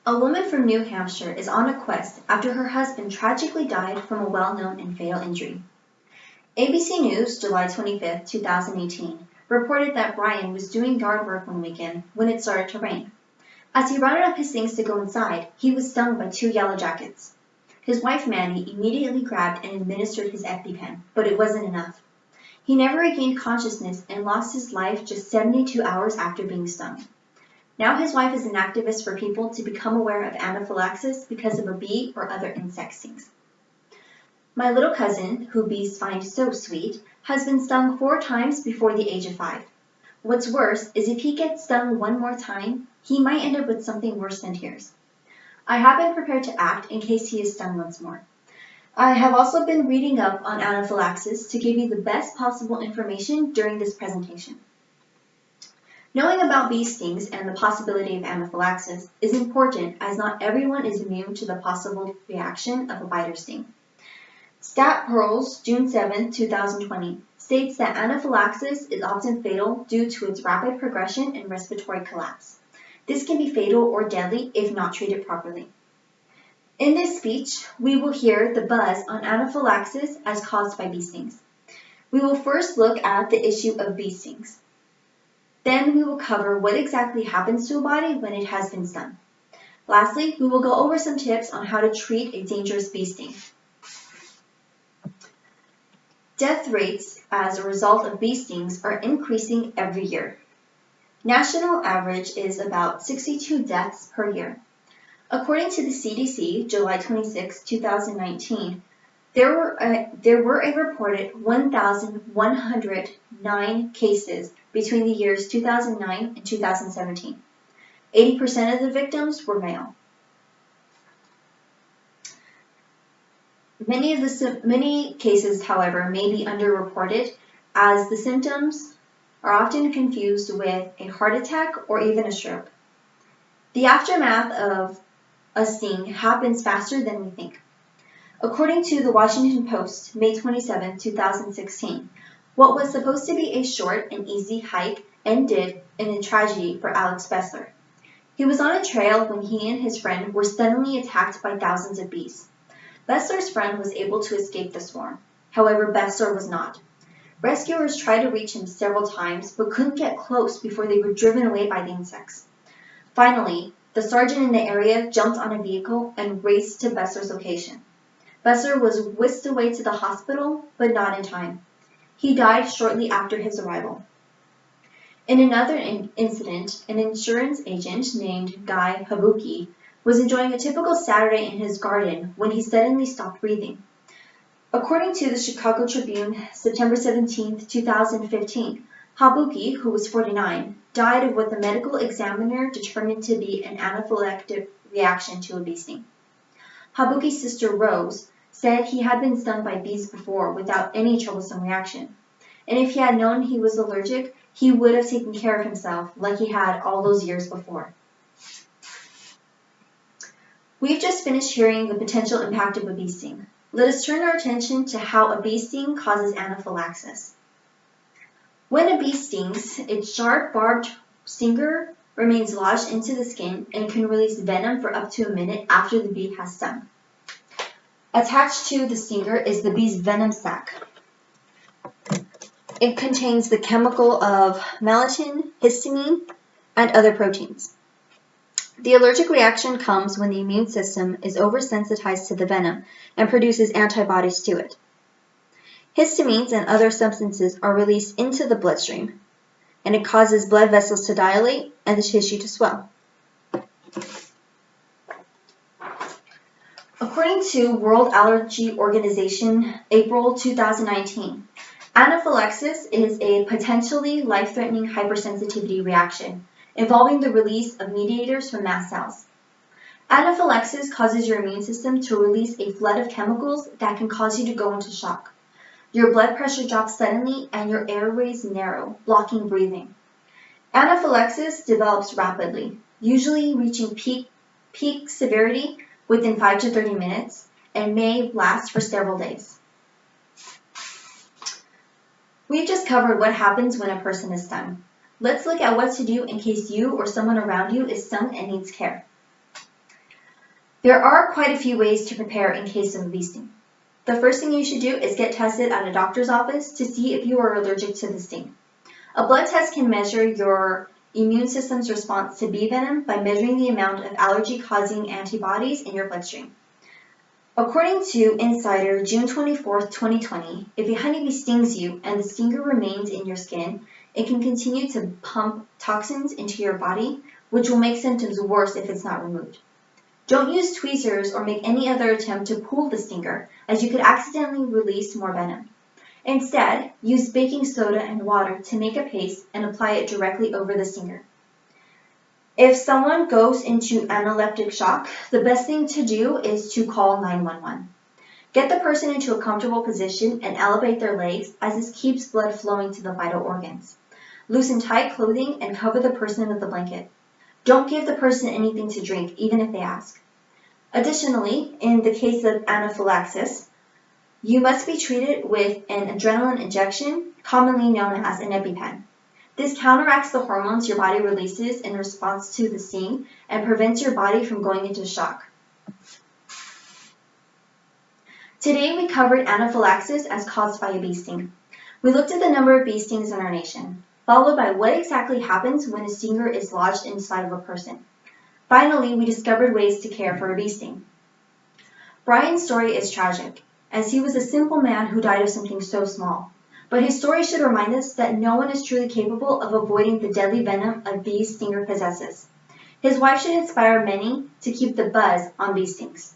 A woman from New Hampshire is on a quest after her husband tragically died from a well-known and fatal injury. ABC News, July 25, 2018, reported that Brian was doing yard work one weekend when it started to rain. As he rounded up his things to go inside, he was stung by 2 yellow jackets. His wife Mandy immediately grabbed and administered his EpiPen, but it wasn't enough. He never regained consciousness and lost his life just 72 hours after being stung. Now his wife is an activist for people to become aware of anaphylaxis because of a bee or other insect stings. My little cousin, who bees find so sweet, has been stung 4 times before the age of 5. What's worse is if he gets stung one more time, he might end up with something worse than tears. I have been prepared to act in case he is stung once more. I have also been reading up on anaphylaxis to give you the best possible information during this presentation. Knowing about bee stings and the possibility of anaphylaxis is important as not everyone is immune to the possible reaction of a bite or sting. Stat Pearls, June 7, 2020, states that anaphylaxis is often fatal due to its rapid progression and respiratory collapse. This can be fatal or deadly if not treated properly. In this speech, we will hear the buzz on anaphylaxis as caused by bee stings. We will first look at the issue of bee stings. Then we will cover what exactly happens to a body when it has been stung. Lastly, we will go over some tips on how to treat a dangerous bee sting. Death rates as a result of bee stings are increasing every year. National average is about 62 deaths per year. According to the CDC, July 26, 2019, there were a reported 1,109 cases between the years 2009 and 2017. 80% of the victims were male. Many cases, however, may be underreported as the symptoms are often confused with a heart attack or even a stroke. The aftermath of a sting happens faster than we think. According to the Washington Post, May 27, 2016, what was supposed to be a short and easy hike ended in a tragedy for Alex Bessler. He was on a trail when he and his friend were suddenly attacked by thousands of bees. Bessler's friend was able to escape the swarm. However, Bessler was not. Rescuers tried to reach him several times but couldn't get close before they were driven away by the insects. Finally, the sergeant in the area jumped on a vehicle and raced to Bessler's location. Bessler was whisked away to the hospital, but not in time. He died shortly after his arrival. In another incident, an insurance agent named Guy Habuki was enjoying a typical Saturday in his garden when he suddenly stopped breathing. According to the Chicago Tribune, September 17, 2015, Habuki, who was 49, died of what the medical examiner determined to be an anaphylactic reaction to a bee sting. Habuki's sister Rose said he had been stung by bees before without any troublesome reaction, and if he had known he was allergic, he would have taken care of himself like he had all those years before. We've just finished hearing the potential impact of a bee sting. Let us turn our attention to how a bee sting causes anaphylaxis. When a bee stings, its sharp, barbed stinger remains lodged into the skin and can release venom for up to a minute after the bee has stung. Attached to the stinger is the bee's venom sac. It contains the chemical of melatonin, histamine, and other proteins. The allergic reaction comes when the immune system is oversensitized to the venom and produces antibodies to it. Histamines and other substances are released into the bloodstream, and it causes blood vessels to dilate and the tissue to swell. According to World Allergy Organization, April 2019, anaphylaxis is a potentially life-threatening hypersensitivity reaction involving the release of mediators from mast cells. Anaphylaxis causes your immune system to release a flood of chemicals that can cause you to go into shock. Your blood pressure drops suddenly and your airways narrow, blocking breathing. Anaphylaxis develops rapidly, usually reaching peak severity within 5 to 30 minutes and may last for several days. We've just covered what happens when a person is stung. Let's look at what to do in case you or someone around you is stung and needs care. There are quite a few ways to prepare in case of a bee sting. The first thing you should do is get tested at a doctor's office to see if you are allergic to the sting. A blood test can measure your immune system's response to bee venom by measuring the amount of allergy-causing antibodies in your bloodstream. According to Insider, June 24, 2020, if a honeybee stings you and the stinger remains in your skin, it can continue to pump toxins into your body, which will make symptoms worse if it's not removed. Don't use tweezers or make any other attempt to pull the stinger, as you could accidentally release more venom. Instead, use baking soda and water to make a paste and apply it directly over the stinger. If someone goes into anaphylactic shock, the best thing to do is to call 911. Get the person into a comfortable position and elevate their legs, as this keeps blood flowing to the vital organs. Loosen tight clothing and cover the person with a blanket. Don't give the person anything to drink, even if they ask. Additionally, in the case of anaphylaxis, you must be treated with an adrenaline injection, commonly known as an EpiPen. This counteracts the hormones your body releases in response to the sting and prevents your body from going into shock. Today we covered anaphylaxis as caused by a bee sting. We looked at the number of bee stings in our nation, followed by what exactly happens when a stinger is lodged inside of a person. Finally, we discovered ways to care for a bee sting. Brian's story is tragic, as he was a simple man who died of something so small. But his story should remind us that no one is truly capable of avoiding the deadly venom a bee stinger possesses. His wife should inspire many to keep the buzz on bee stings.